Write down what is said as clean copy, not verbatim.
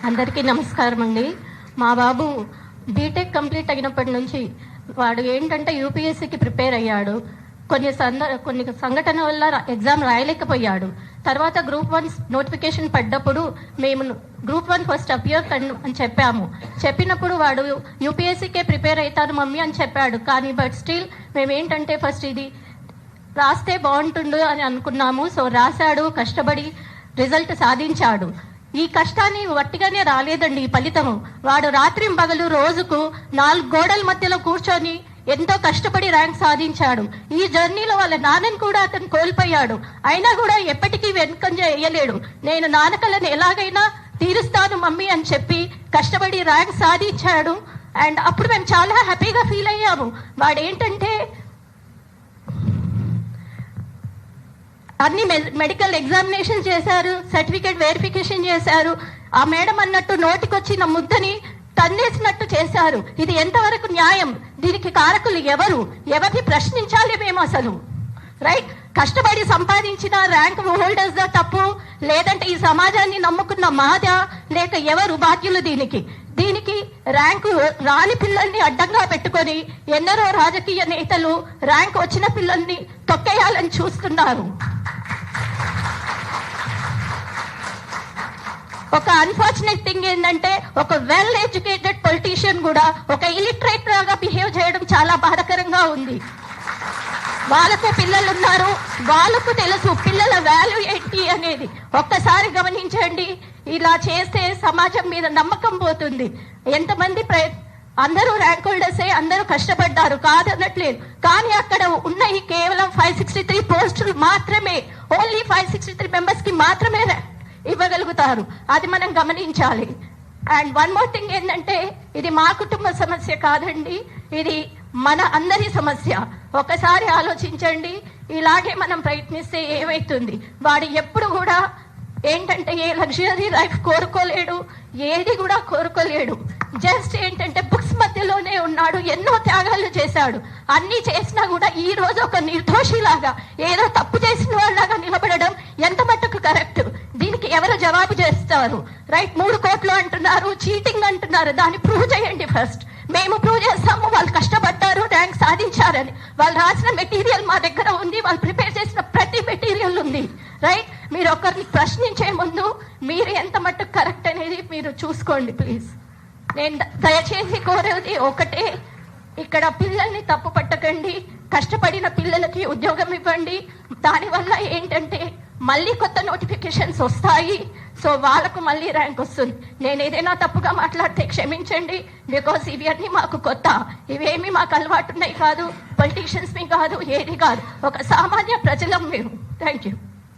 అందరికీ నమస్కారం అండి. మా బాబు బీటెక్ కంప్లీట్ అయినప్పటి నుంచి వాడు ఏంటంటే యూపీఎస్సీకి ప్రిపేర్ అయ్యాడు. కొన్ని సంఘటన వల్ల ఎగ్జామ్ రాయలేకపోయాడు. తర్వాత గ్రూప్ 1 నోటిఫికేషన్ పడ్డప్పుడు మేము గ్రూప్ 1 ఫస్ట్ అపియర్ అని చెప్పినప్పుడు వాడు యూపీఎస్సీకే ప్రిపేర్ అవుతాను మమ్మీ అని చెప్పాడు. కానీ బట్ స్టిల్ మేము ఏంటంటే ఫస్ట్ ఇది రాస్తే బాగుంటుండు అని అనుకున్నాము. సో రాశాడు, కష్టపడి రిజల్ట్ సాధించాడు. ఈ కష్టాన్ని వట్టిగానే రాలేదండి. ఈ ఫలితము వాడు రాత్రింపగలు రోజుకు 4 గోడల మధ్యలో కూర్చొని ఎంతో కష్టపడి ర్యాంక్ సాధించాడు. ఈ జర్నీలో వాళ్ళ నాన్నని కూడా అతను కోల్పోయాడు. అయినా కూడా ఎప్పటికీ వెనుకంజ వేయలేడు. నేను నాన్నకలను ఎలాగైనా తీరుస్తాను మమ్మీ అని చెప్పి కష్టపడి ర్యాంక్ సాధించాడు. అండ్ అప్పుడు మేము చాలా హ్యాపీగా ఫీల్ అయ్యాము. వాడు ఏంటంటే అన్ని మెడికల్ ఎగ్జామినేషన్ చేశారు, సర్టిఫికేట్ వెరిఫికేషన్ చేశారు. ఆ మేడం అన్నట్టు నోటికొచ్చిన ముద్దని తన్నేసినట్టు చేశారు. ఇది ఎంతవరకు న్యాయం? దీనికి కారకులు ఎవరిని ప్రశ్నించాలి మేము అసలు? రైట్, కష్టపడి సంపాదించిన ర్యాంక్ హోల్డర్స్ దా తప్పు, లేదంటే ఈ సమాజాన్ని నమ్ముకున్న మాదా, లేక ఎవరు బాధ్యులు దీనికి ర్యాంకు రాని పిల్లల్ని అడ్డంగా పెట్టుకొని ఎందరో రాజకీయ నేతలు ర్యాంక్ వచ్చిన పిల్లల్ని తొక్కేయాలని చూస్తున్నారు. ఒక అన్ఫార్చునేట్ థింగ్ ఏంటంటే ఒక వెల్ ఎడ్యుకేటెడ్ పొలిటీషియన్ కూడా ఒక ఇలిటరేట్ లాగా బిహేవ్ చేయడం చాలా బాధాకరంగా ఉంది. వాళ్ళకు పిల్లలు ఉన్నారు, వాళ్ళకు తెలుసు పిల్లల వాల్యూ ఏంటి అనేది. ఒక్కసారి గమనించండి. ఇలా చేస్తే సమాజం మీద నమ్మకం పోతుంది. ఎంతమంది అందరూ ర్యాంక్ హోల్డర్సే, అందరూ కష్టపడ్డారు కాదనట్లేదు. కానీ అక్కడ ఉన్నాయి కేవలం 563 పోస్టులు మాత్రమే. ఓన్లీ 563 మెంబర్స్ కి మాత్రమే ఇవ్వగలుగుతారు. అది మనం గమనించాలి. అండ్ వన్ మోర్ థింగ్ ఏంటంటే ఇది మా కుటుంబ సమస్య కాదండి, ఇది మన అందరి సమస్య. ఒకసారి ఆలోచించండి. ఇలాగే మనం ప్రయత్నిస్తే ఏమవుతుంది? వాడు ఎప్పుడు కూడా ఏంటంటే ఏ లగ్జరీ లైఫ్ కోరుకోలేడు, ఏది కూడా కోరుకోలేడు. జస్ట్ ఏంటంటే బుక్స్ మధ్యలోనే ఉన్నాడు. ఎన్నో త్యాగాలు చేశాడు. అన్ని చేసినా కూడా ఈ రోజు ఒక నిర్దోషిలాగా ఏదో తప్పు చేసిన వాళ్ళలాగా నిలబడడం ఎంత మట్టుకు కరెక్ట్? దీనికి ఎవరు జవాబు చేస్తారు? రైట్, 3 కోట్లు అంటున్నారు, చీటింగ్ అంటున్నారు. దాన్ని ప్రూవ్ చేయండి ఫస్ట్. మేము ప్రూవ్ చేస్తాము వాళ్ళు కష్టపడ్డారు, ర్యాంక్ సాధించారని. వాళ్ళు రాసిన మెటీరియల్ మా దగ్గర ఉంది, వాళ్ళు ప్రిపేర్ చేసిన ప్రతి మెటీరియల్ ఉంది. రైట్, మీరు ఒకరిని ప్రశ్నించే ముందు మీరు ఎంత మట్టుకు కరెక్ట్ అనేది మీరు చూసుకోండి ప్లీజ్. నేను దయచేసి కోరేది ఒకటే, ఇక్కడ పిల్లల్ని తప్పు పట్టకండి. కష్టపడిన పిల్లలకి ఉద్యోగం ఇవ్వండి. దానివల్ల ఏంటంటే మళ్ళీ కొత్త నోటిఫికేషన్స్ వస్తాయి. సో వాళ్ళకు మళ్ళీ ర్యాంక్ వస్తుంది. నేను ఏదైనా తప్పుగా మాట్లాడితే క్షమించండి. బికాస్ ఇవి అన్నీ మాకు కొత్త, ఇవేమి మాకు అలవాటు ఉన్నాయి కాదు, పొలిటీషియన్స్ మీ కాదు, ఏది కాదు, ఒక సామాన్య ప్రజలం మేము. Thank you.